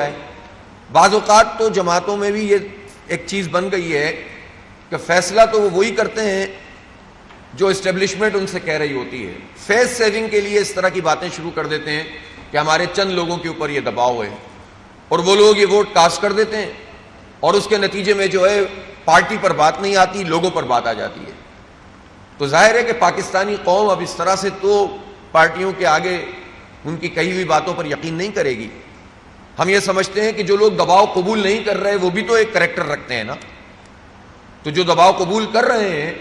جائے. بعض اوقات تو جماعتوں میں بھی یہ ایک چیز بن گئی ہے کہ فیصلہ تو وہ وہی کرتے ہیں جو اسٹیبلشمنٹ ان سے کہہ رہی ہوتی ہے. فیس سیونگ کے لیے اس طرح کی باتیں شروع کر دیتے ہیں کہ ہمارے چند لوگوں کے اوپر یہ دباؤ ہے, اور وہ لوگ یہ ووٹ کاسٹ کر دیتے ہیں, اور اس کے نتیجے میں جو ہے پارٹی پر بات نہیں آتی, لوگوں پر بات آ جاتی ہے. تو ظاہر ہے کہ پاکستانی قوم اب اس طرح سے تو پارٹیوں کے آگے ان کی کہی ہوئی باتوں پر یقین نہیں کرے گی. ہم یہ سمجھتے ہیں کہ جو لوگ دباؤ قبول نہیں کر رہے وہ بھی تو ایک کریکٹر رکھتے ہیں نا. تو جو دباؤ قبول کر رہے ہیں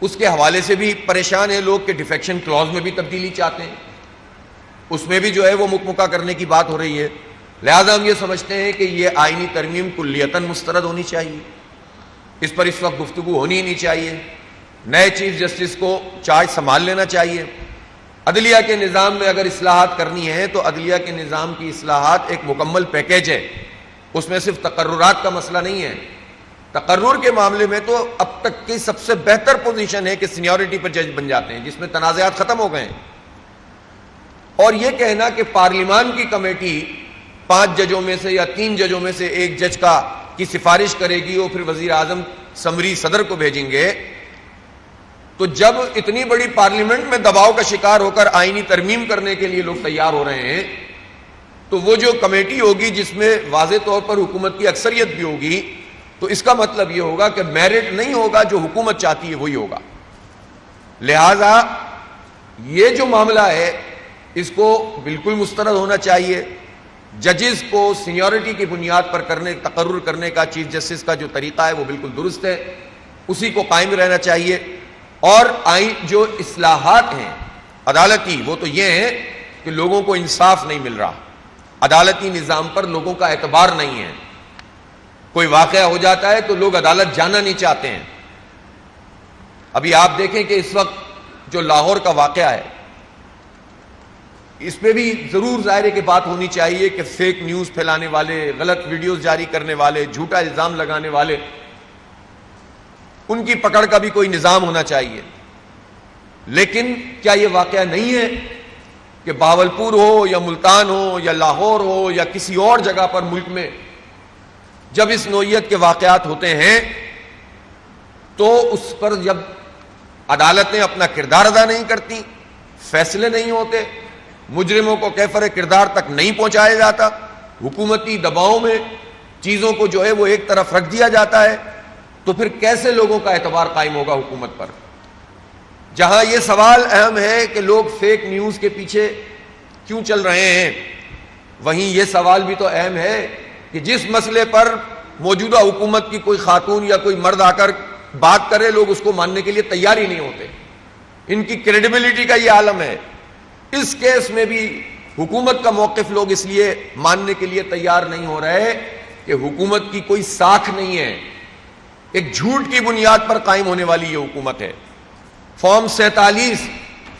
اس کے حوالے سے بھی پریشان ہیں لوگ کہ ڈیفیکشن کلوز میں بھی تبدیلی چاہتے ہیں, اس میں بھی جو ہے وہ مکمکہ کرنے کی بات ہو رہی ہے. لہذا ہم یہ سمجھتے ہیں کہ یہ آئینی ترمیم کلیتاً مسترد ہونی چاہیے, اس پر اس وقت گفتگو ہونی ہی نہیں چاہیے. نئے چیف جسٹس کو چارج سنبھال لینا چاہیے. عدلیہ کے نظام میں اگر اصلاحات کرنی ہے تو عدلیہ کے نظام کی اصلاحات ایک مکمل پیکیج ہے, اس میں صرف تقررات کا مسئلہ نہیں ہے. تقرر کے معاملے میں تو اب تک کی سب سے بہتر پوزیشن ہے کہ سینیورٹی پر جج بن جاتے ہیں, جس میں تنازعات ختم ہو گئے ہیں. اور یہ کہنا کہ پارلیمان کی کمیٹی 5 ججوں میں سے یا 3 ججوں میں سے ایک جج کی سفارش کرے گی اور پھر وزیر اعظم سمری صدر کو بھیجیں گے, تو جب اتنی بڑی پارلیمنٹ میں دباؤ کا شکار ہو کر آئینی ترمیم کرنے کے لیے لوگ تیار ہو رہے ہیں, تو وہ جو کمیٹی ہوگی جس میں واضح طور پر حکومت کی اکثریت بھی ہوگی, تو اس کا مطلب یہ ہوگا کہ میرٹ نہیں ہوگا, جو حکومت چاہتی ہے وہی ہوگا. لہذا یہ جو معاملہ ہے اس کو بالکل مسترد ہونا چاہیے. ججز کو سینیورٹی کی بنیاد پر تقرر کرنے کا چیف جسٹس کا جو طریقہ ہے وہ بالکل درست ہے, اسی کو قائم رہنا چاہیے. اور جو اصلاحات ہیں عدالتی, وہ تو یہ ہیں کہ لوگوں کو انصاف نہیں مل رہا, عدالتی نظام پر لوگوں کا اعتبار نہیں ہے. کوئی واقعہ ہو جاتا ہے تو لوگ عدالت جانا نہیں چاہتے ہیں. ابھی آپ دیکھیں کہ اس وقت جو لاہور کا واقعہ ہے, اس پہ بھی ضرور ظاہر کی بات ہونی چاہیے کہ فیک نیوز پھیلانے والے, غلط ویڈیوز جاری کرنے والے, جھوٹا الزام لگانے والے, ان کی پکڑ کا بھی کوئی نظام ہونا چاہیے. لیکن کیا یہ واقعہ نہیں ہے کہ بہاولپور ہو یا ملتان ہو یا لاہور ہو یا کسی اور جگہ پر ملک میں جب اس نوعیت کے واقعات ہوتے ہیں تو اس پر جب عدالتیں اپنا کردار ادا نہیں کرتی, فیصلے نہیں ہوتے, مجرموں کو کیفر کردار تک نہیں پہنچایا جاتا, حکومتی دباؤ میں چیزوں کو جو ہے وہ ایک طرف رکھ دیا جاتا ہے, تو پھر کیسے لوگوں کا اعتبار قائم ہوگا حکومت پر؟ جہاں یہ سوال اہم ہے کہ لوگ فیک نیوز کے پیچھے کیوں چل رہے ہیں, وہیں یہ سوال بھی تو اہم ہے کہ جس مسئلے پر موجودہ حکومت کی کوئی خاتون یا کوئی مرد آ کر بات کرے, لوگ اس کو ماننے کے لیے تیار ہی نہیں ہوتے. ان کی کریڈیبلٹی کا یہ عالم ہے. اس کیس میں بھی حکومت کا موقف لوگ اس لیے ماننے کے لیے تیار نہیں ہو رہے کہ حکومت کی کوئی ساکھ نہیں ہے, ایک جھوٹ کی بنیاد پر قائم ہونے والی یہ حکومت ہے. فارم 47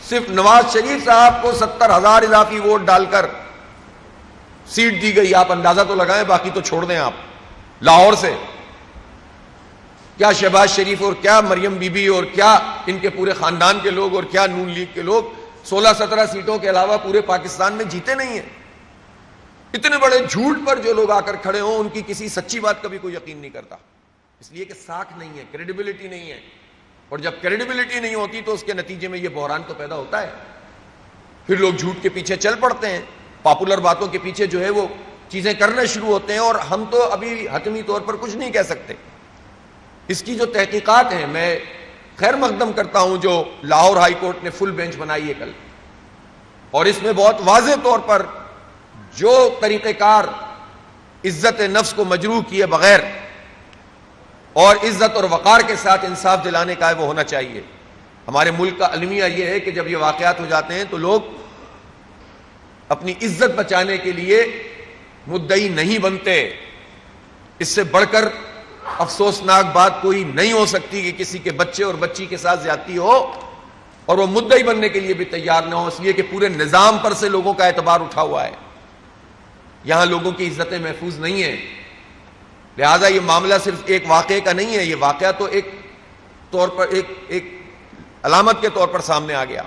صرف نواز شریف صاحب کو 70,000 اضافی ووٹ ڈال کر سیٹ دی گئی. آپ اندازہ تو لگائیں, باقی تو چھوڑ دیں آپ. لاہور سے کیا شہباز شریف اور کیا مریم بی بی اور کیا ان کے پورے خاندان کے لوگ اور کیا نون لیگ کے لوگ 16-17 سیٹوں کے علاوہ پورے پاکستان میں جیتے نہیں ہیں؟ اتنے بڑے جھوٹ پر جو لوگ آ کر کھڑے ہوں ان کی کسی سچی بات کا بھی کوئی یقین نہیں کرتا, اس لیے کہ ساکھ نہیں ہے, کریڈیبلٹی نہیں ہے. اور جب کریڈیبلٹی نہیں ہوتی تو اس کے نتیجے میں یہ بحران تو پیدا ہوتا ہے. پھر لوگ جھوٹ کے پیچھے چل پڑتے ہیں, پاپولر باتوں کے پیچھے جو ہے وہ چیزیں کرنے شروع ہوتے ہیں, اور ہم تو ابھی حتمی طور پر کچھ نہیں کہہ سکتے. اس کی جو تحقیقات ہیں, میں خیر مقدم کرتا ہوں جو لاہور ہائی کورٹ نے فل بینچ بنائی ہے کل, اور اس میں بہت واضح طور پر جو طریقہ کار عزت نفس کو مجروح کیے بغیر اور عزت اور وقار کے ساتھ انصاف دلانے کا ہے وہ ہونا چاہیے. ہمارے ملک کا المیہ یہ ہے کہ جب یہ واقعات ہو جاتے ہیں تو لوگ اپنی عزت بچانے کے لیے مدعی نہیں بنتے. اس سے بڑھ کر افسوسناک بات کوئی نہیں ہو سکتی کہ کسی کے بچے اور بچی کے ساتھ زیادتی ہو اور وہ مدعی بننے کے لیے بھی تیار نہ ہو, اس لیے کہ پورے نظام پر سے لوگوں کا اعتبار اٹھا ہوا ہے. یہاں لوگوں کی عزتیں محفوظ نہیں ہیں. لہذا یہ معاملہ صرف ایک واقعے کا نہیں ہے, یہ واقعہ تو ایک طور پر ایک علامت کے طور پر سامنے آ گیا.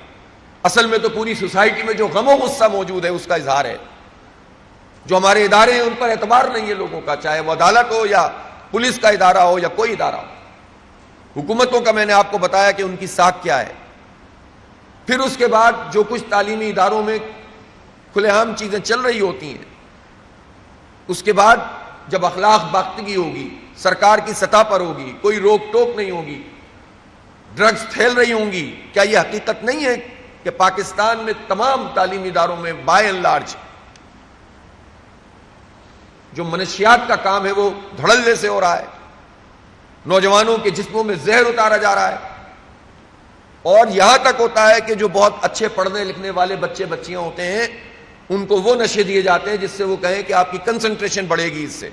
اصل میں تو پوری سوسائٹی میں جو غم و غصہ موجود ہے اس کا اظہار ہے. جو ہمارے ادارے ہیں ان پر اعتبار نہیں ہے لوگوں کا، چاہے وہ عدالت ہو یا پولیس کا ادارہ ہو یا کوئی ادارہ ہو۔ حکومتوں کا میں نے آپ کو بتایا کہ ان کی ساکھ کیا ہے۔ پھر اس کے بعد جو کچھ تعلیمی اداروں میں کھلے عام چیزیں چل رہی ہوتی ہیں، اس کے بعد جب اخلاق باختگی ہوگی، سرکار کی سطح پر ہوگی، کوئی روک ٹوک نہیں ہوگی، ڈرگز پھیل رہی ہوں گی، کیا یہ حقیقت نہیں ہے کہ پاکستان میں تمام تعلیمی اداروں میں بائی اینڈ لارج جو منشیات کا کام ہے وہ دھڑلے سے ہو رہا ہے، نوجوانوں کے جسموں میں زہر اتارا جا رہا ہے، اور یہاں تک ہوتا ہے کہ جو بہت اچھے پڑھنے لکھنے والے بچے بچیاں ہوتے ہیں ان کو وہ نشے دیے جاتے ہیں جس سے وہ کہیں کہ آپ کی کنسنٹریشن بڑھے گی اس سے۔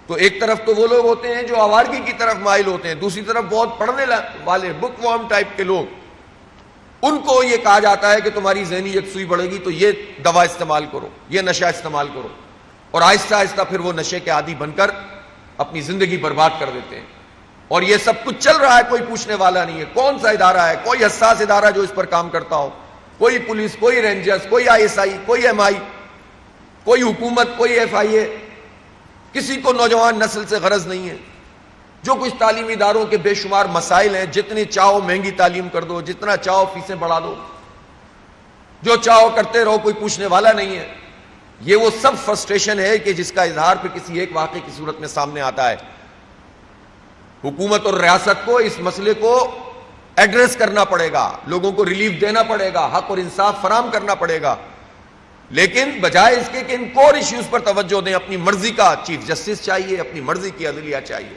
تو ایک طرف تو وہ لوگ ہوتے ہیں جو آوارگی کی طرف مائل ہوتے ہیں، دوسری طرف بہت پڑھنے والے بک وارم ٹائپ کے لوگ، ان کو یہ کہا جاتا ہے کہ تمہاری ذہنی یکسوئی بڑھے گی تو یہ دوا استعمال کرو، یہ نشہ استعمال کرو، اور آہستہ آہستہ پھر وہ نشے کے عادی بن کر اپنی زندگی برباد کر دیتے ہیں۔ اور یہ سب کچھ چل رہا ہے، کوئی پوچھنے والا نہیں ہے۔ کون سا ادارہ ہے، کوئی حساس ادارہ جو اس پر کام کرتا ہو؟ کوئی پولیس، کوئی رینجرز، کوئی ISI، کوئی MI، کوئی حکومت، کوئی FIA، کسی کو نوجوان نسل سے غرض نہیں ہے۔ جو کچھ تعلیمی اداروں کے بے شمار مسائل ہیں، جتنی چاہو مہنگی تعلیم کر دو، جتنا چاہو فیسیں بڑھا دو، جو چاہو کرتے رہو، کوئی پوچھنے والا نہیں ہے۔ یہ وہ سب فرسٹریشن ہے کہ جس کا اظہار پھر کسی ایک واقعے کی صورت میں سامنے آتا ہے۔ حکومت اور ریاست کو اس مسئلے کو ایڈریس کرنا پڑے گا، لوگوں کو ریلیف دینا پڑے گا، حق اور انصاف فراہم کرنا پڑے گا، لیکن بجائے اس کے کہ ان کور ایشوز پر توجہ دیں، اپنی مرضی کا چیف جسٹس چاہیے، اپنی مرضی کی عدلیہ چاہیے،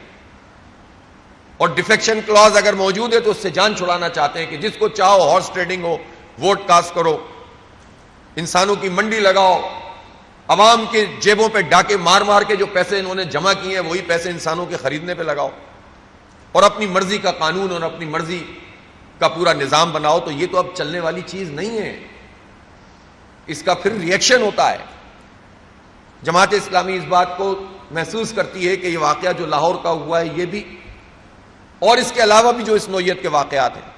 اور ڈیفیکشن کلاز اگر موجود ہے تو اس سے جان چھڑانا چاہتے ہیں کہ جس کو چاہو ہارس ٹریڈنگ ہو، ووٹ کاسٹ کرو، انسانوں کی منڈی لگاؤ، عوام کے جیبوں پہ ڈاکے مار مار کے جو پیسے انہوں نے جمع کیے ہیں وہی پیسے انسانوں کے خریدنے پہ لگاؤ، اور اپنی مرضی کا قانون اور اپنی مرضی کا پورا نظام بناؤ، تو یہ تو اب چلنے والی چیز نہیں ہے۔ اس کا پھر ریئیکشن ہوتا ہے۔ جماعت اسلامی اس بات کو محسوس کرتی ہے کہ یہ واقعہ جو لاہور کا ہوا ہے یہ بھی، اور اس کے علاوہ بھی جو اس نوعیت کے واقعات ہیں،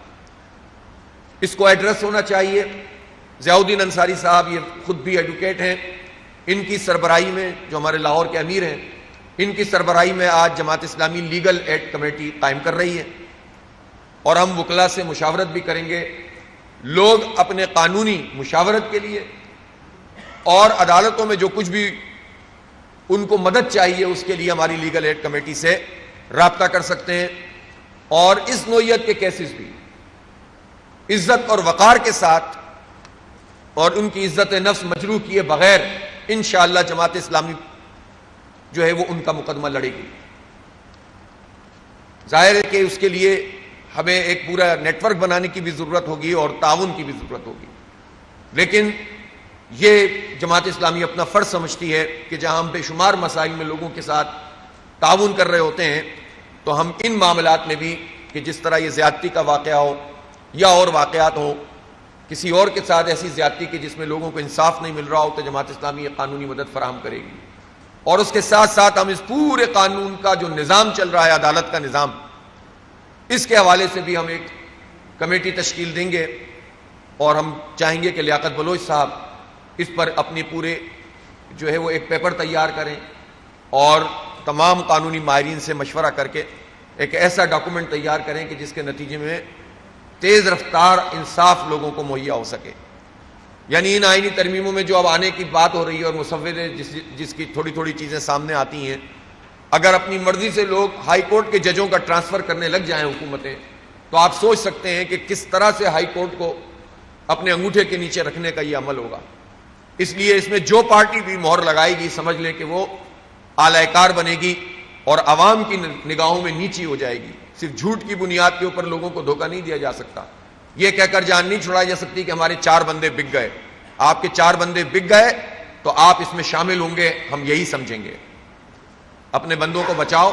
اس کو ایڈریس ہونا چاہیے۔ ضیاء الدین انصاری صاحب یہ خود بھی ایڈوکیٹ ہیں، ان کی سربراہی میں جو ہمارے لاہور کے امیر ہیں، ان کی سربراہی میں آج Jamaat Islami legal aid committee قائم کر رہی ہے، اور ہم وکلاء سے مشاورت بھی کریں گے۔ لوگ اپنے قانونی مشاورت کے لیے اور عدالتوں میں جو کچھ بھی ان کو مدد چاہیے اس کے لیے ہماری لیگل ایڈ کمیٹی سے رابطہ کر سکتے ہیں، اور اس نوعیت کے کیسز بھی عزت اور وقار کے ساتھ اور ان کی عزت نفس مجروح کیے بغیر انشاءاللہ جماعت اسلامی جو ہے وہ ان کا مقدمہ لڑے گی۔ ظاہر ہے کہ اس کے لیے ہمیں ایک پورا نیٹ ورک بنانے کی بھی ضرورت ہوگی اور تعاون کی بھی ضرورت ہوگی، لیکن یہ جماعت اسلامی اپنا فرض سمجھتی ہے کہ جہاں ہم بے شمار مسائل میں لوگوں کے ساتھ تعاون کر رہے ہوتے ہیں تو ہم ان معاملات میں بھی، کہ جس طرح یہ زیادتی کا واقعہ ہو یا اور واقعات ہوں، کسی اور کے ساتھ ایسی زیادتی کہ جس میں لوگوں کو انصاف نہیں مل رہا ہو، تو جماعت اسلامی یہ قانونی مدد فراہم کرے گی، اور اس کے ساتھ ساتھ ہم اس پورے قانون کا جو نظام چل رہا ہے، عدالت کا نظام، اس کے حوالے سے بھی ہم ایک کمیٹی تشکیل دیں گے، اور ہم چاہیں گے کہ لیاقت بلوچ صاحب اس پر اپنی پورے جو ہے وہ ایک پیپر تیار کریں، اور تمام قانونی ماہرین سے مشورہ کر کے ایک ایسا ڈاکومنٹ تیار کریں کہ جس کے نتیجے میں تیز رفتار انصاف لوگوں کو مہیا ہو سکے۔ یعنی ان آئینی ترمیموں میں جو اب آنے کی بات ہو رہی ہے اور مسودے جس کی تھوڑی تھوڑی چیزیں سامنے آتی ہیں، اگر اپنی مرضی سے لوگ ہائی کورٹ کے ججوں کا ٹرانسفر کرنے لگ جائیں حکومتیں، تو آپ سوچ سکتے ہیں کہ کس طرح سے ہائی کورٹ کو اپنے انگوٹھے کے نیچے رکھنے کا یہ عمل ہوگا۔ اس لیے اس میں جو پارٹی بھی مہر لگائے گی سمجھ لیں کہ وہ اعلی کار بنے گی اور عوام کی نگاہوں میں نیچی ہو جائے گی۔ صرف جھوٹ کی بنیاد کے اوپر لوگوں کو دھوکہ نہیں دیا جا سکتا، یہ کہہ کر جان نہیں چھڑائی جا سکتی کہ ہمارے 4 بندے بک گئے۔ آپ کے 4 بندے بک گئے تو آپ اس میں شامل ہوں گے، ہم یہی سمجھیں گے۔ اپنے بندوں کو بچاؤ،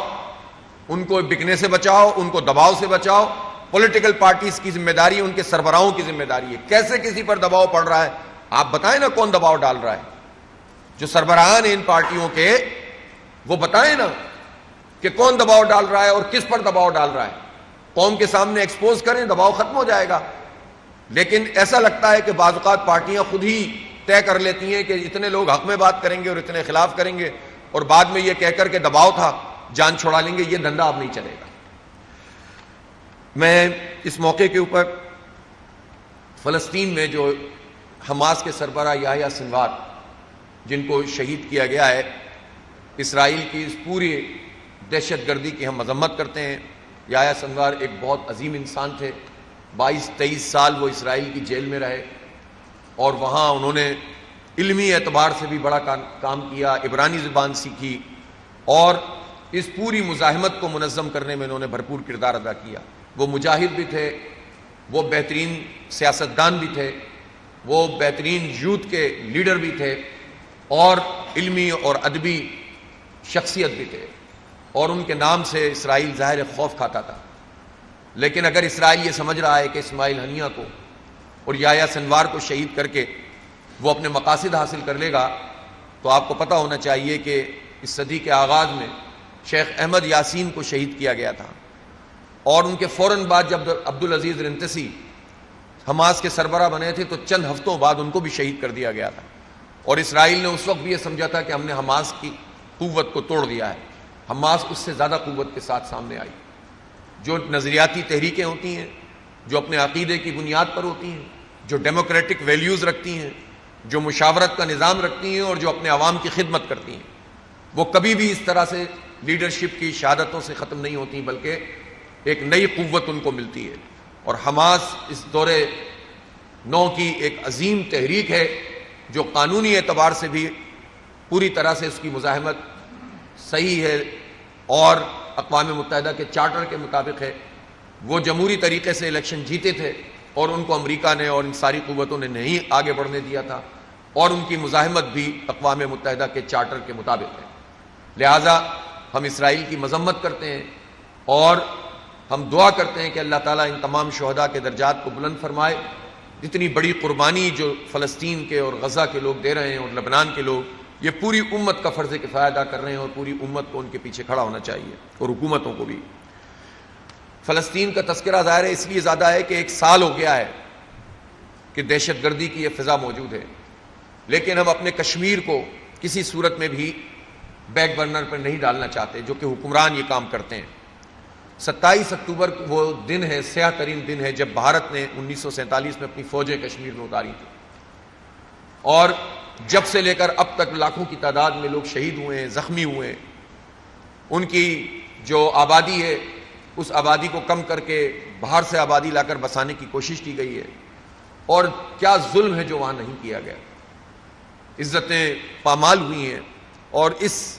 ان کو بکنے سے بچاؤ، ان کو دباؤ سے بچاؤ۔ پولیٹیکل پارٹیز کی ذمہ داری، ان کے سربراہوں کی ذمہ داری ہے۔ کیسے کسی پر دباؤ پڑ رہا ہے آپ بتائیں نا، کون دباؤ ڈال رہا ہے؟ جو سربراہان ہیں ان پارٹیوں کے وہ بتائیں نا کہ کون دباؤ ڈال رہا ہے اور کس پر دباؤ ڈال رہا ہے، قوم کے سامنے ایکسپوز کریں، دباؤ ختم ہو جائے گا۔ لیکن ایسا لگتا ہے کہ بعض اوقات پارٹیاں خود ہی طے کر لیتی ہیں کہ اتنے لوگ حق میں بات کریں گے اور اتنے خلاف کریں گے، اور بعد میں یہ کہہ کر کے دباؤ تھا جان چھڑا لیں گے. یہ دھندا اب نہیں چلے گا. میں اس موقع کے اوپر فلسطین میں جو حماس کے سربراہ یحییٰ سنوار جن کو شہید کیا گیا ہے، اسرائیل کی اس پوری دہشت گردی کی ہم مذمت کرتے ہیں. یحییٰ سنوار ایک بہت عظیم انسان تھے. 22-23 سال وہ اسرائیل کی جیل میں رہے اور وہاں انہوں نے علمی اعتبار سے بھی بڑا کام کیا، عبرانی زبان سیکھی اور اس پوری مزاحمت کو منظم کرنے میں انہوں نے بھرپور کردار ادا کیا. وہ مجاہد بھی تھے، وہ بہترین سیاستدان بھی تھے، وہ بہترین یوتھ کے لیڈر بھی تھے اور علمی اور ادبی شخصیت بھی تھے، اور ان کے نام سے اسرائیل ظاہر خوف کھاتا تھا. لیکن اگر اسرائیل یہ سمجھ رہا ہے کہ اسماعیل ہنیہ کو اور یحییٰ سنوار کو شہید کر کے وہ اپنے مقاصد حاصل کر لے گا، تو آپ کو پتہ ہونا چاہیے کہ اس صدی کے آغاز میں شیخ احمد یاسین کو شہید کیا گیا تھا، اور ان کے فوراً بعد جب عبدالعزیز رنتسی حماس کے سربراہ بنے تھے تو چند ہفتوں بعد ان کو بھی شہید کر دیا گیا تھا. اور اسرائیل نے اس وقت بھی یہ سمجھا تھا کہ ہم نے حماس کی قوت کو توڑ دیا ہے. حماس اس سے زیادہ قوت کے ساتھ سامنے آئی. جو نظریاتی تحریکیں ہوتی ہیں، جو اپنے عقیدے کی بنیاد پر ہوتی ہیں، جو ڈیموکریٹک ویلیوز رکھتی ہیں، جو مشاورت کا نظام رکھتی ہیں اور جو اپنے عوام کی خدمت کرتی ہیں، وہ کبھی بھی اس طرح سے لیڈرشپ کی شہادتوں سے ختم نہیں ہوتی، بلکہ ایک نئی قوت ان کو ملتی ہے. اور حماس اس دور نو کی ایک عظیم تحریک ہے جو قانونی اعتبار سے بھی پوری طرح سے اس کی مزاحمت صحیح ہے اور اقوام متحدہ کے چارٹر کے مطابق ہے. وہ جمہوری طریقے سے الیکشن جیتے تھے اور ان کو امریکہ نے اور ان ساری قوتوں نے نہیں آگے بڑھنے دیا تھا، اور ان کی مزاحمت بھی اقوام متحدہ کے چارٹر کے مطابق ہے. لہٰذا ہم اسرائیل کی مذمت کرتے ہیں اور ہم دعا کرتے ہیں کہ اللہ تعالیٰ ان تمام شہداء کے درجات کو بلند فرمائے. اتنی بڑی قربانی جو فلسطین کے اور غزہ کے لوگ دے رہے ہیں اور لبنان کے لوگ، یہ پوری امت کا فرض کفایہ ادا کر رہے ہیں اور پوری امت کو ان کے پیچھے کھڑا ہونا چاہیے اور حکومتوں کو بھی. فلسطین کا تذکرہ ظاہر ہے اس لیے زیادہ ہے کہ 1 سال ہو گیا ہے کہ دہشت گردی کی یہ فضا موجود ہے، لیکن ہم اپنے کشمیر کو کسی صورت میں بھی بیک برنر پر نہیں ڈالنا چاہتے، جو کہ حکمران یہ کام کرتے ہیں. 27 اکتوبر وہ دن ہے، سیاہ ترین دن ہے، جب بھارت نے 1947 میں اپنی فوجیں کشمیر میں اتاری تھی، اور جب سے لے کر اب تک لاکھوں کی تعداد میں لوگ شہید ہوئے ہیں، زخمی ہوئے ہیں. ان کی جو آبادی ہے اس آبادی کو کم کر کے باہر سے آبادی لا کر بسانے کی کوشش کی گئی ہے، اور کیا ظلم ہے جو وہاں نہیں کیا گیا. عزتیں پامال ہوئی ہیں، اور اس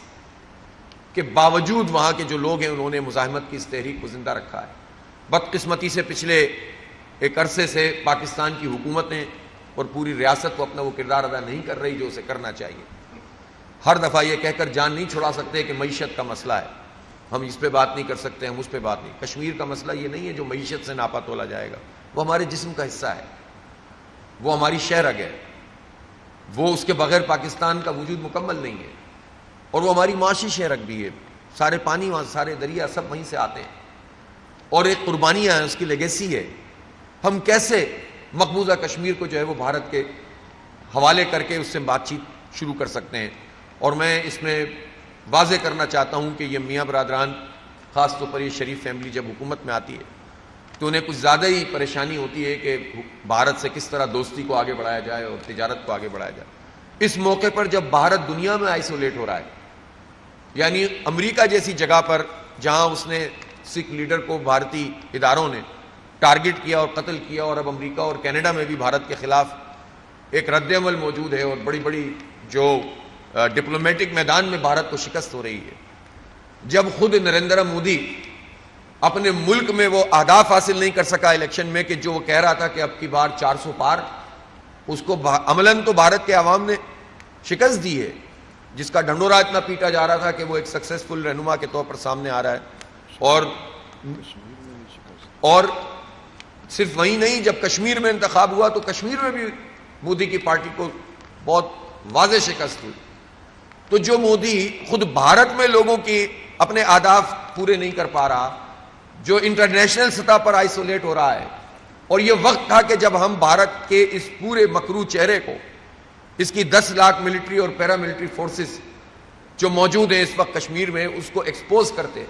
کے باوجود وہاں کے جو لوگ ہیں انہوں نے مزاحمت کی اس تحریک کو زندہ رکھا ہے. بدقسمتی سے پچھلے ایک عرصے سے پاکستان کی حکومتیں اور پوری ریاست کو اپنا وہ کردار ادا نہیں کر رہی جو اسے کرنا چاہیے. ہر دفعہ یہ کہہ کر جان نہیں چھڑا سکتے کہ معیشت کا مسئلہ ہے، ہم اس پہ بات نہیں کر سکتے، ہم اس پہ بات نہیں. کشمیر کا مسئلہ یہ نہیں ہے جو معیشت سے ناپا تولا جائے گا، وہ ہمارے جسم کا حصہ ہے، وہ ہماری شہ رگ ہے، وہ اس کے بغیر پاکستان کا وجود مکمل نہیں ہے، اور وہ ہماری معاشی شہ رگ بھی ہے. سارے پانی وہاں، سارے دریا سب وہیں سے آتے ہیں، اور ایک قربانیاں ہیں، اس کی لیگیسی ہے. ہم کیسے مقبوضہ کشمیر کو جو ہے وہ بھارت کے حوالے کر کے اس سے بات چیت شروع کر سکتے ہیں. اور میں اس میں واضح کرنا چاہتا ہوں کہ یہ میاں برادران، خاص طور پر یہ شریف فیملی جب حکومت میں آتی ہے تو انہیں کچھ زیادہ ہی پریشانی ہوتی ہے کہ بھارت سے کس طرح دوستی کو آگے بڑھایا جائے اور تجارت کو آگے بڑھایا جائے. اس موقع پر جب بھارت دنیا میں آئسولیٹ ہو رہا ہے، یعنی امریکہ جیسی جگہ پر جہاں اس نے سکھ لیڈر کو بھارتی اداروں نے ٹارگٹ کیا اور قتل کیا، اور اب امریکہ اور کینیڈا میں بھی بھارت کے خلاف ایک رد عمل موجود ہے اور بڑی بڑی جو ڈپلومیٹک میدان میں بھارت کو شکست ہو رہی ہے. جب خود نریندر مودی اپنے ملک میں وہ اہداف حاصل نہیں کر سکا الیکشن میں کہ جو وہ کہہ رہا تھا کہ اب کی بار 400 پار، اس کو عملاً تو بھارت کے عوام نے شکست دی ہے، جس کا ڈھنڈورا اتنا پیٹا جا رہا تھا کہ وہ ایک سکسیسفل رہنما کے طور پر سامنے آ رہا ہے. اور صرف وہی نہیں، جب کشمیر میں انتخاب ہوا تو کشمیر میں بھی مودی کی پارٹی کو بہت واضح شکست ہوئی. تو جو مودی خود بھارت میں لوگوں کی اپنے اہداف پورے نہیں کر پا رہا، جو انٹرنیشنل سطح پر آئسولیٹ ہو رہا ہے، اور یہ وقت تھا کہ جب ہم بھارت کے اس پورے مکروہ چہرے کو اس کی 10 لاکھ ملٹری اور پیراملٹری فورسز جو موجود ہیں اس وقت کشمیر میں، اس کو ایکسپوز کرتے،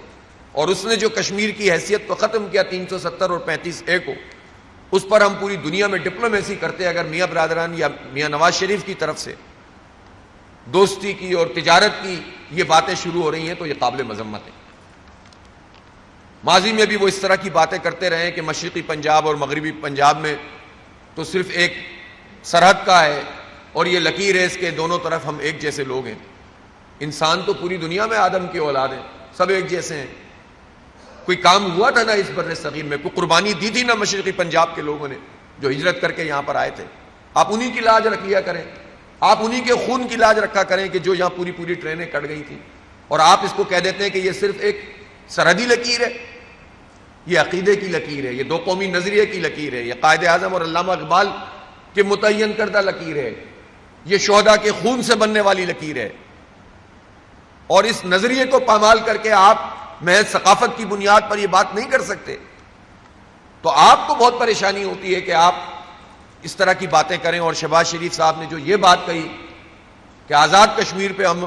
اور اس نے جو کشمیر کی حیثیت کو ختم کیا 370 اور 35A کو، اس پر ہم پوری دنیا میں ڈپلومیسی کرتے. اگر میاں برادران یا میاں نواز شریف کی طرف سے دوستی کی اور تجارت کی یہ باتیں شروع ہو رہی ہیں تو یہ قابل مذمت ہے. ماضی میں بھی وہ اس طرح کی باتیں کرتے رہے کہ مشرقی پنجاب اور مغربی پنجاب میں تو صرف ایک سرحد کا ہے اور یہ لکیر ہے، اس کے دونوں طرف ہم ایک جیسے لوگ ہیں. انسان تو پوری دنیا میں آدم کی اولاد ہیں، سب ایک جیسے ہیں. کوئی کام ہوا تھا نا اس بر صغیر میں، کوئی قربانی دی تھی نا مشرقی پنجاب کے لوگوں نے جو ہجرت کر کے یہاں پر آئے تھے. آپ انہی کی لاج رکھ لیا کریں، آپ انہی کے خون کی لاج رکھا کریں کہ جو یہاں پوری پوری ٹرینیں کٹ گئی تھیں، اور آپ اس کو کہہ دیتے ہیں کہ یہ صرف ایک سرحدی لکیر ہے. یہ عقیدے کی لکیر ہے، یہ دو قومی نظریے کی لکیر ہے، یہ قائد اعظم اور علامہ اقبال کے متعین کردہ لکیر ہے، یہ شہداء کے خون سے بننے والی لکیر ہے. اور اس نظریے کو پامال کر کے آپ محض ثقافت کی بنیاد پر یہ بات نہیں کر سکتے. تو آپ کو بہت پریشانی ہوتی ہے کہ آپ اس طرح کی باتیں کریں. اور شہباز شریف صاحب نے جو یہ بات کہی کہ آزاد کشمیر پہ ہم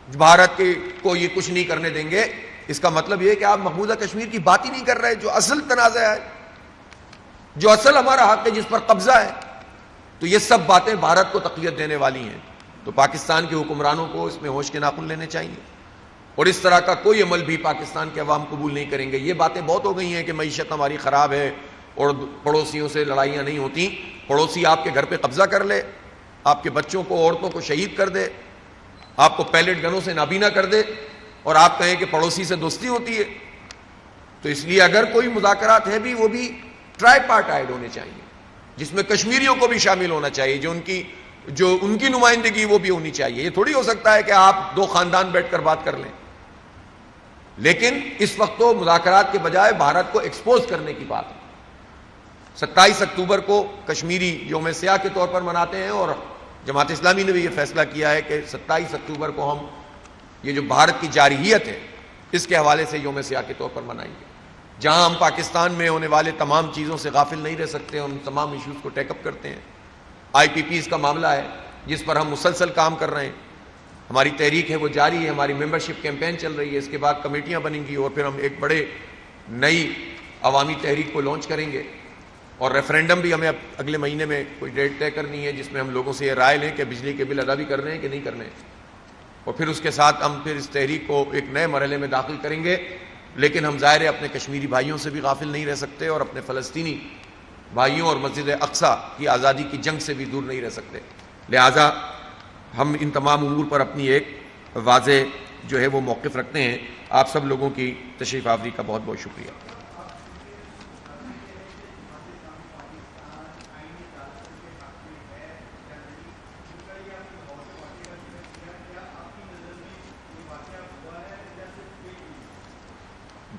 بھارت کو یہ کچھ نہیں کرنے دیں گے، اس کا مطلب یہ ہے کہ آپ مقبوضہ کشمیر کی بات ہی نہیں کر رہے، جو اصل تنازع ہے، جو اصل ہمارا حق ہے، جس پر قبضہ ہے. تو یہ سب باتیں بھارت کو تقویت دینے والی ہیں. تو پاکستان کے حکمرانوں کو اس میں ہوش کے ناخن لینے چاہیے، اور اس طرح کا کوئی عمل بھی پاکستان کے عوام قبول نہیں کریں گے. یہ باتیں بہت ہو گئی ہیں کہ معیشت ہماری خراب ہے اور پڑوسیوں سے لڑائیاں نہیں ہوتی. پڑوسی آپ کے گھر پہ قبضہ کر لے، آپ کے بچوں کو عورتوں کو شہید کر دے، آپ کو پیلٹ گنوں سے نابینا کر دے، اور آپ کہیں کہ پڑوسی سے دوستی ہوتی ہے. تو اس لیے اگر کوئی مذاکرات ہے بھی، وہ بھی ٹرائی پارٹائڈ ہونے چاہیے، جس میں کشمیریوں کو بھی شامل ہونا چاہیے، جو ان کی نمائندگی وہ بھی ہونی چاہیے. یہ تھوڑی ہو سکتا ہے کہ آپ دو خاندان بیٹھ کر بات کر لیں. لیکن اس وقت تو مذاکرات کے بجائے بھارت کو ایکسپوز کرنے کی بات ہے. 27 اکتوبر کو کشمیری یوم سیاہ کے طور پر مناتے ہیں، اور جماعت اسلامی نے بھی یہ فیصلہ کیا ہے کہ 27 اکتوبر کو ہم یہ جو بھارت کی جارحیت ہے اس کے حوالے سے یوم سیاہ کے طور پر منائیں گے، جہاں ہم پاکستان میں ہونے والے تمام چیزوں سے غافل نہیں رہ سکتے، ان تمام ایشوز کو ٹیک اپ کرتے ہیں. IPPs کا معاملہ ہے جس پر ہم مسلسل کام کر رہے ہیں. ہماری تحریک ہے وہ جاری ہے، ہماری ممبرشپ کیمپین چل رہی ہے، اس کے بعد کمیٹیاں بنیں گی، اور پھر ہم ایک بڑے نئی عوامی تحریک کو لانچ کریں گے. اور ریفرینڈم بھی ہمیں اب اگلے مہینے میں کوئی ڈیٹ طے کرنی ہے، جس میں ہم لوگوں سے یہ رائے لیں کہ بجلی کے بل ادا بھی کرنے ہیں کہ نہیں کرنے. اور پھر اس کے ساتھ ہم پھر اس تحریک کو ایک نئے مرحلے میں داخل کریں گے. لیکن ہم ظاہر ہے اپنے کشمیری بھائیوں سے بھی غافل نہیں رہ سکتے، اور اپنے فلسطینی بھائیوں اور مسجد اقصیٰ کی آزادی کی جنگ سے بھی دور نہیں رہ سکتے. لہٰذا ہم ان تمام امور پر اپنی ایک واضح جو ہے وہ موقف رکھتے ہیں. آپ سب لوگوں کی تشریف آوری کا بہت بہت شکریہ.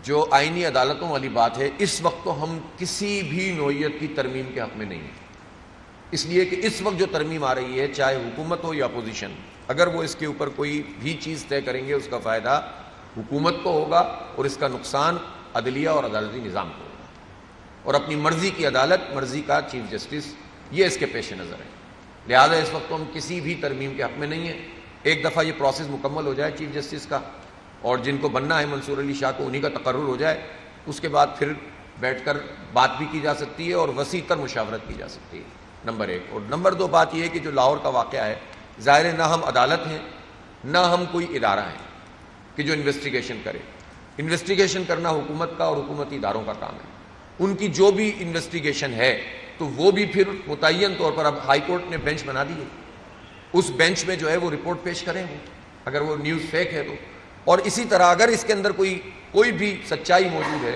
جو آئینی عدالتوں والی بات ہے، اس وقت تو ہم کسی بھی نوعیت کی ترمیم کے حق میں نہیں ہیں. اس لیے کہ اس وقت جو ترمیم آ رہی ہے، چاہے حکومت ہو یا اپوزیشن، اگر وہ اس کے اوپر کوئی بھی چیز طے کریں گے، اس کا فائدہ حکومت کو ہوگا اور اس کا نقصان عدلیہ اور عدالتی نظام کو ہوگا. اور اپنی مرضی کی عدالت، مرضی کا چیف جسٹس، یہ اس کے پیش نظر ہے. لہذا اس وقت تو ہم کسی بھی ترمیم کے حق میں نہیں ہیں. ایک دفعہ یہ پروسیس مکمل ہو جائے چیف جسٹس کا، اور جن کو بننا ہے منصور علی شاہ کو، انہی کا تقرر ہو جائے، اس کے بعد پھر بیٹھ کر بات بھی کی جا سکتی ہے اور وسیع تر مشاورت کی جا سکتی ہے. نمبر ایک. اور نمبر دو بات یہ ہے کہ جو لاہور کا واقعہ ہے، ظاہر ہے نہ ہم عدالت ہیں نہ ہم کوئی ادارہ ہیں کہ جو انویسٹیگیشن کرے. انویسٹیگیشن کرنا حکومت کا اور حکومتی اداروں کا کام ہے. ان کی جو بھی انویسٹیگیشن ہے تو وہ بھی پھر متعین طور پر، اب ہائی کورٹ نے بینچ بنا دی ہے، اس بینچ میں جو ہے وہ رپورٹ پیش کریں وہ، اگر وہ نیوز فیک ہے تو. اور اسی طرح اگر اس کے اندر کوئی بھی سچائی موجود ہے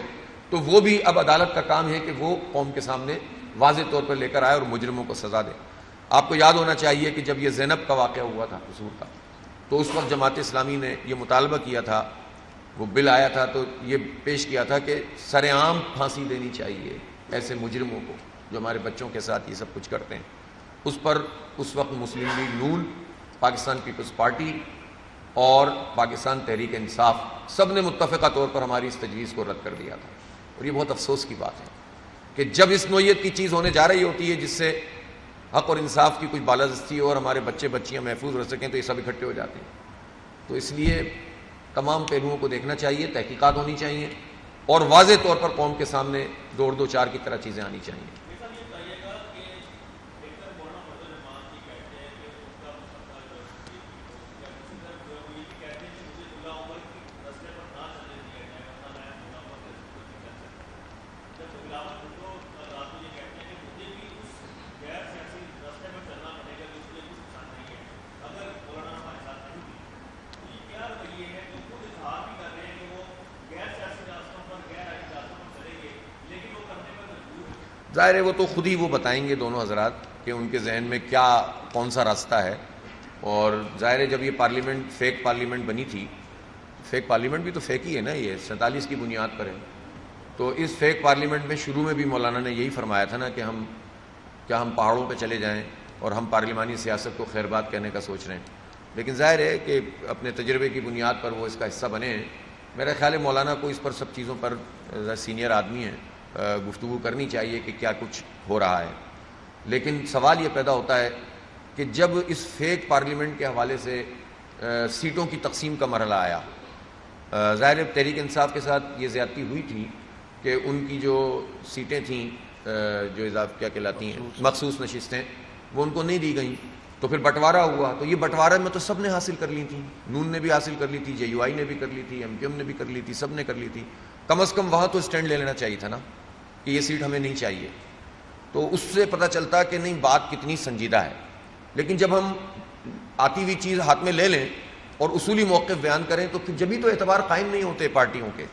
تو وہ بھی اب عدالت کا کام ہے کہ وہ قوم کے سامنے واضح طور پر لے کر آئے اور مجرموں کو سزا دے. آپ کو یاد ہونا چاہیے کہ جب یہ زینب کا واقعہ ہوا تھا قصور کا، تو اس وقت جماعت اسلامی نے یہ مطالبہ کیا تھا، وہ بل آیا تھا تو یہ پیش کیا تھا کہ سر عام پھانسی دینی چاہیے ایسے مجرموں کو جو ہمارے بچوں کے ساتھ یہ سب کچھ کرتے ہیں. اس پر اس وقت مسلم لیگ نون، پاکستان پیپلز پارٹی اور پاکستان تحریک انصاف سب نے متفقہ طور پر ہماری اس تجویز کو رد کر دیا تھا. اور یہ بہت افسوس کی بات ہے کہ جب اس نوعیت کی چیز ہونے جا رہی ہوتی ہے جس سے حق اور انصاف کی کوئی بالادستی اور ہمارے بچے بچیاں محفوظ رہ سکیں تو یہ سب اکٹھے ہو جاتے ہیں. تو اس لیے تمام پہلوؤں کو دیکھنا چاہیے, تحقیقات ہونی چاہیے اور واضح طور پر قوم کے سامنے 2-2-4 کی طرح چیزیں آنی چاہیے. ظاہر ہے وہ تو خود ہی وہ بتائیں گے دونوں حضرات کہ ان کے ذہن میں کیا کون سا راستہ ہے. اور ظاہر ہے جب یہ پارلیمنٹ فیک پارلیمنٹ بنی تھی, فیک پارلیمنٹ بھی تو فیک ہی ہے نا, یہ 47 کی بنیاد پر ہے. تو اس فیک پارلیمنٹ میں شروع میں بھی مولانا نے یہی فرمایا تھا نا کہ ہم پہاڑوں پہ چلے جائیں اور ہم پارلیمانی سیاست کو خیر بات کہنے کا سوچ رہے ہیں. لیکن ظاہر ہے کہ اپنے تجربے کی بنیاد پر وہ اس کا حصہ بنے ہیں. میرا خیال ہے مولانا کو اس پر سب چیزوں پر سینئر آدمی ہیں, گفتگو کرنی چاہیے کہ کیا کچھ ہو رہا ہے. لیکن سوال یہ پیدا ہوتا ہے کہ جب اس فیک پارلیمنٹ کے حوالے سے سیٹوں کی تقسیم کا مرحلہ آیا, ظاہر تحریک انصاف کے ساتھ یہ زیادتی ہوئی تھی کہ ان کی جو سیٹیں تھیں جو اضافہ کیا کہلاتی ہیں مخصوص نشستیں, وہ ان کو نہیں دی گئیں. تو پھر بٹوارہ ہوا, تو یہ بٹوارہ میں تو سب نے حاصل کر لی تھی, نون نے بھی حاصل کر لی تھی, JUI نے بھی کر لی تھی, MQM نے بھی کر لی تھی, سب نے کر لی تھی. کم از کم وہاں تو اسٹینڈ لے لینا چاہیے تھا نا کہ یہ سیٹ ہمیں نہیں چاہیے. تو اس سے پتہ چلتا کہ نہیں بات کتنی سنجیدہ ہے. لیکن جب ہم آتی ہوئی چیز ہاتھ میں لے لیں اور اصولی موقف بیان کریں تو پھر جبھی تو اعتبار قائم نہیں ہوتے پارٹیوں کے,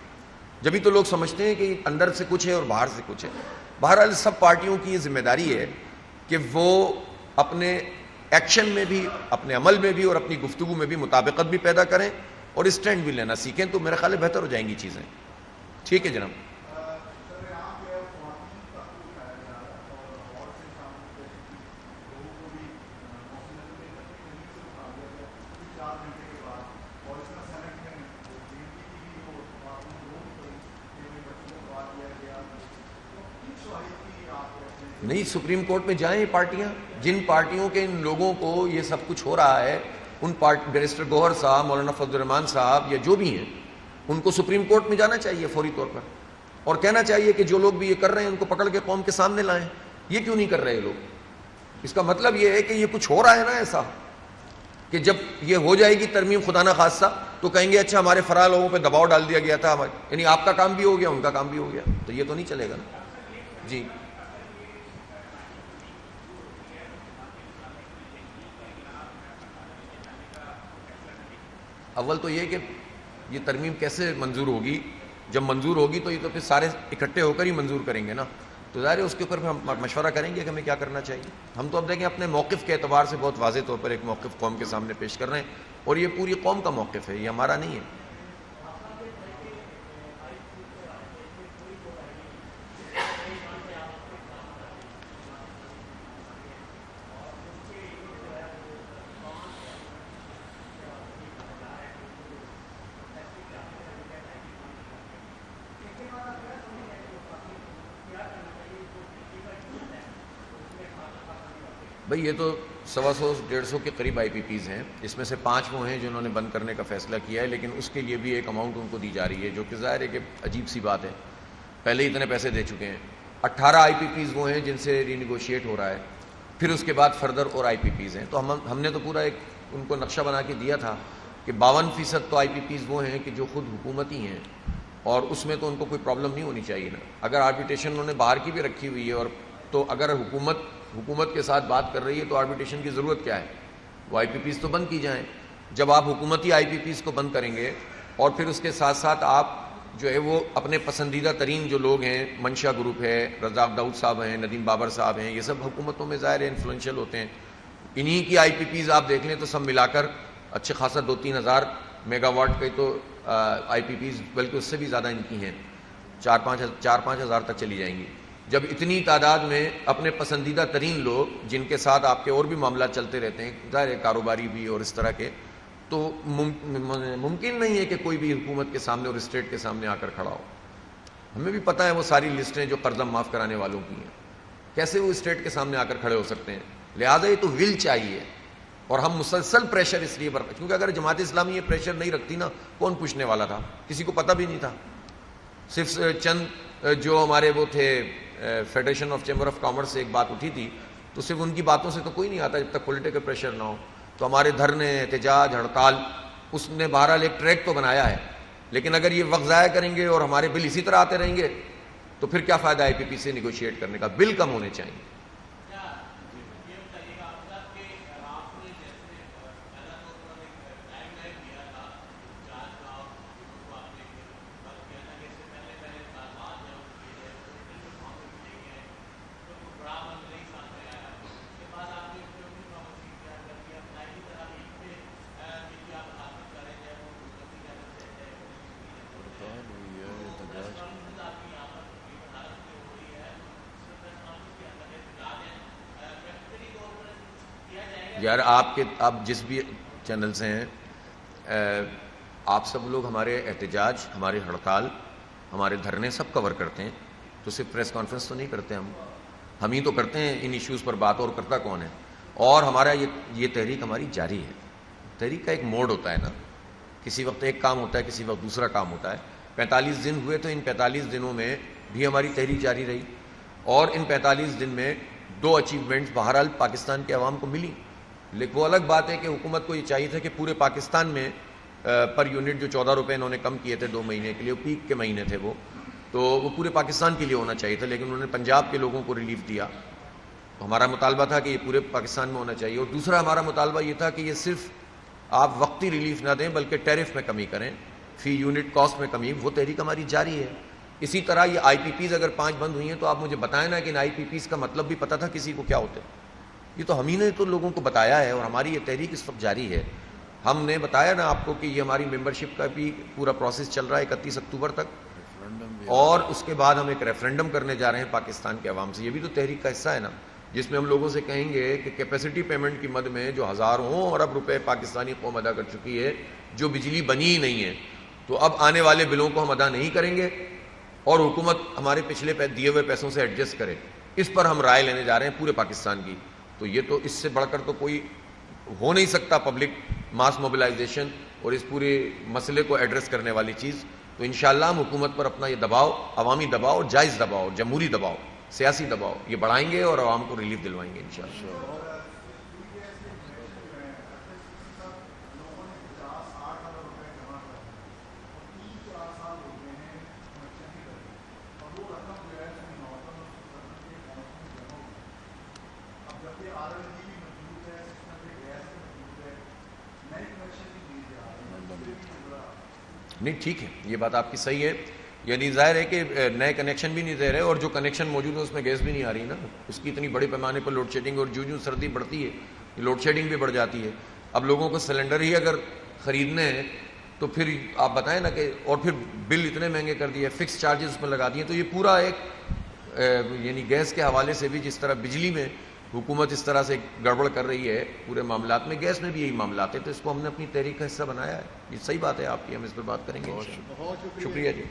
جبھی تو لوگ سمجھتے ہیں کہ اندر سے کچھ ہے اور باہر سے کچھ ہے. بہرحال سب پارٹیوں کی یہ ذمہ داری ہے کہ وہ اپنے ایکشن میں بھی, اپنے عمل میں بھی اور اپنی گفتگو میں بھی مطابقت بھی پیدا کریں اور اسٹینڈ بھی لینا سیکھیں. تو میرا خیال ہے بہتر ہو جائیں گی چیزیں. ٹھیک ہے جناب. نہیں, سپریم کورٹ میں جائیں پارٹیاں, جن پارٹیوں کے ان لوگوں کو یہ سب کچھ ہو رہا ہے, ان بیرسٹر گوہر صاحب, مولانا فضل الرحمان صاحب یا جو بھی ہیں, ان کو سپریم کورٹ میں جانا چاہیے فوری طور پر اور کہنا چاہیے کہ جو لوگ بھی یہ کر رہے ہیں ان کو پکڑ کے قوم کے سامنے لائیں. یہ کیوں نہیں کر رہے لوگ؟ اس کا مطلب یہ ہے کہ یہ کچھ ہو رہا ہے نا ایسا کہ جب یہ ہو جائے گی ترمیم خدا نہ خاصہ تو کہیں گے اچھا ہمارے فرار لوگوں پہ دباؤ ڈال دیا گیا تھا, یعنی آپ کا کام بھی ہو گیا ان کا کام بھی ہو گیا. تو یہ تو نہیں چلے گا نا. جی اول تو یہ کہ یہ ترمیم کیسے منظور ہوگی, جب منظور ہوگی تو یہ تو پھر سارے اکٹھے ہو کر ہی منظور کریں گے نا. تو ظاہر ہے اس کے اوپر پھر ہم مشورہ کریں گے کہ ہمیں کیا کرنا چاہیے. ہم تو اب دیکھیں اپنے موقف کے اعتبار سے بہت واضح طور پر ایک موقف قوم کے سامنے پیش کر رہے ہیں اور یہ پوری قوم کا موقف ہے, یہ ہمارا نہیں ہے. بھئی یہ تو 100-150 کے قریب IPPs ہیں, اس میں سے 5 وہ ہیں جنہوں نے بند کرنے کا فیصلہ کیا ہے, لیکن اس کے لیے بھی ایک اماؤنٹ ان کو دی جا رہی ہے جو کہ ظاہر ہے کہ عجیب سی بات ہے, پہلے ہی اتنے پیسے دے چکے ہیں. 18 IPPs وہ ہیں جن سے رینیگوشیٹ ہو رہا ہے, پھر اس کے بعد فردر اور IPPs ہیں. تو ہم نے تو پورا ایک ان کو نقشہ بنا کے دیا تھا کہ 52% تو IPPs وہ ہیں کہ جو خود حکومتی ہیں اور اس میں تو ان کو کوئی پرابلم نہیں ہونی چاہیے نا. اگر آربیٹریشن انہوں نے باہر کی بھی رکھی ہوئی ہے اور تو اگر حکومت کے ساتھ بات کر رہی ہے تو آربیٹریشن کی ضرورت کیا ہے, وہ IPPs تو بند کی جائیں. جب آپ حکومتی IPPs کو بند کریں گے اور پھر اس کے ساتھ ساتھ آپ جو ہے وہ اپنے پسندیدہ ترین جو لوگ ہیں, منشا گروپ ہے, رزاق داؤد صاحب ہیں, ندیم بابر صاحب ہیں, یہ سب حکومتوں میں ظاہر انفلوئنشل ہوتے ہیں. انہی کی IPPs آپ دیکھ لیں تو سب ملا کر اچھے خاصا 2-3 ہزار میگا واٹ کے تو IPPs, بلکہ اس سے بھی زیادہ ان کی ہیں, 4-5 ہزار تک چلی جائیں گی. جب اتنی تعداد میں اپنے پسندیدہ ترین لوگ جن کے ساتھ آپ کے اور بھی معاملات چلتے رہتے ہیں, ظاہر کاروباری بھی اور اس طرح کے, تو ممکن نہیں ہے کہ کوئی بھی حکومت کے سامنے اور اسٹیٹ کے سامنے آ کر کھڑا ہو. ہمیں بھی پتہ ہے وہ ساری لسٹیں جو قرضہ معاف کرانے والوں کی ہیں, کیسے وہ اسٹیٹ کے سامنے آ کر کھڑے ہو سکتے ہیں. لہٰذا یہ تو ول چاہیے، اور ہم مسلسل پریشر اس لیے کیونکہ اگر جماعت اسلامی یہ پریشر نہیں رکھتی نا، کون پوچھنے والا تھا؟ کسی کو پتہ بھی نہیں تھا. صرف چند جو ہمارے وہ تھے federation of chamber of commerce سے ایک بات اٹھی تھی، تو صرف ان کی باتوں سے تو کوئی نہیں آتا جب تک پولیٹیکل پریشر نہ ہو. تو ہمارے دھرنے، احتجاج، ہڑتال، اس نے بہرحال ایک ٹریک تو بنایا ہے. لیکن اگر یہ وقت ضائع کریں گے اور ہمارے بل اسی طرح آتے رہیں گے تو پھر کیا فائدہ آئی پی پی سے نیگوشیٹ کرنے کا؟ بل کم ہونے چاہیے. یار آپ جس بھی چینل سے ہیں، آپ سب لوگ ہمارے احتجاج، ہمارے ہڑتال، ہمارے دھرنے سب کور کرتے ہیں. تو صرف پریس کانفرنس تو نہیں کرتے ہم ہی تو کرتے ہیں ان ایشوز پر بات، اور کرتا کون ہے؟ اور ہمارا یہ تحریک ہماری جاری ہے. تحریک کا ایک موڈ ہوتا ہے نا، کسی وقت ایک کام ہوتا ہے، کسی وقت دوسرا کام ہوتا ہے. 45 دن ہوئے تو ان 45 دنوں میں بھی ہماری تحریک جاری رہی، اور ان 45 دن میں 2 اچیومنٹس بہرحال پاکستان کے عوام کو ملی. لیکن وہ الگ بات ہے کہ حکومت کو یہ چاہیے تھا کہ پورے پاکستان میں پر یونٹ جو 14 روپے انہوں نے کم کیے تھے 2 مہینے کے لیے، وہ پیک کے مہینے تھے تو وہ پورے پاکستان کے لیے ہونا چاہیے تھا. لیکن انہوں نے پنجاب کے لوگوں کو ریلیف دیا. تو ہمارا مطالبہ تھا کہ یہ پورے پاکستان میں ہونا چاہیے. اور دوسرا ہمارا مطالبہ یہ تھا کہ یہ صرف آپ وقتی ریلیف نہ دیں بلکہ ٹیرف میں کمی کریں، فی یونٹ کاسٹ میں کمی. وہ تحریک ہماری جاری ہے. اسی طرح یہ آئی پی پیز اگر 5 بند ہوئی ہیں تو آپ مجھے بتائیں نا کہ ان آئی پی پیز کا مطلب بھی پتہ تھا کسی کو کیا ہوتے؟ یہ تو ہم ہی نے تو لوگوں کو بتایا ہے، اور ہماری یہ تحریک اس وقت جاری ہے. ہم نے بتایا نا آپ کو کہ یہ ہماری ممبرشپ کا بھی پورا پروسیس چل رہا ہے 31 اکتوبر تک، اور اس کے بعد ہم ایک ریفرینڈم کرنے جا رہے ہیں پاکستان کے عوام سے. یہ بھی تو تحریک کا حصہ ہے نا، جس میں ہم لوگوں سے کہیں گے کہ کیپیسٹی پیمنٹ کی مد میں جو ہزاروں ارب روپے پاکستانی قوم ادا کر چکی ہے، جو بجلی بنی ہی نہیں ہے، تو اب آنے والے بلوں کو ہم ادا نہیں کریں گے، اور حکومت ہمارے پچھلے دیے ہوئے پیسوں سے ایڈجسٹ کرے. اس پر ہم رائے لینے جا رہے ہیں پورے پاکستان کی. تو یہ تو اس سے بڑھ کر تو کوئی ہو نہیں سکتا پبلک ماس موبلائزیشن اور اس پورے مسئلے کو ایڈریس کرنے والی چیز. تو انشاءاللہ ہم حکومت پر اپنا یہ دباؤ، عوامی دباؤ، جائز دباؤ، جمہوری دباؤ، سیاسی دباؤ، یہ بڑھائیں گے اور عوام کو ریلیف دلوائیں گے انشاءاللہ. نہیں ٹھیک ہے، یہ بات آپ کی صحیح ہے. یعنی ظاہر ہے کہ نئے کنیکشن بھی نہیں دے رہے، اور جو کنیکشن موجود ہے اس میں گیس بھی نہیں آ رہی نا. اس کی اتنی بڑے پیمانے پر لوڈ شیڈنگ، اور جو سردی بڑھتی ہے لوڈ شیڈنگ بھی بڑھ جاتی ہے. اب لوگوں کو سلنڈر ہی اگر خریدنے ہیں تو پھر آپ بتائیں نا کہ، اور پھر بل اتنے مہنگے کر دیے، فکس چارجز اس میں لگا دیے. تو یہ پورا ایک یعنی گیس کے حوالے سے بھی جس طرح بجلی میں حکومت اس طرح سے گڑبڑ کر رہی ہے پورے معاملات میں، گیس میں بھی یہی معاملات ہیں. تو اس کو ہم نے اپنی تحریک کا حصہ بنایا ہے. یہ صحیح بات ہے آپ کی، ہم اس پر بات کریں گے. شکریہ جی.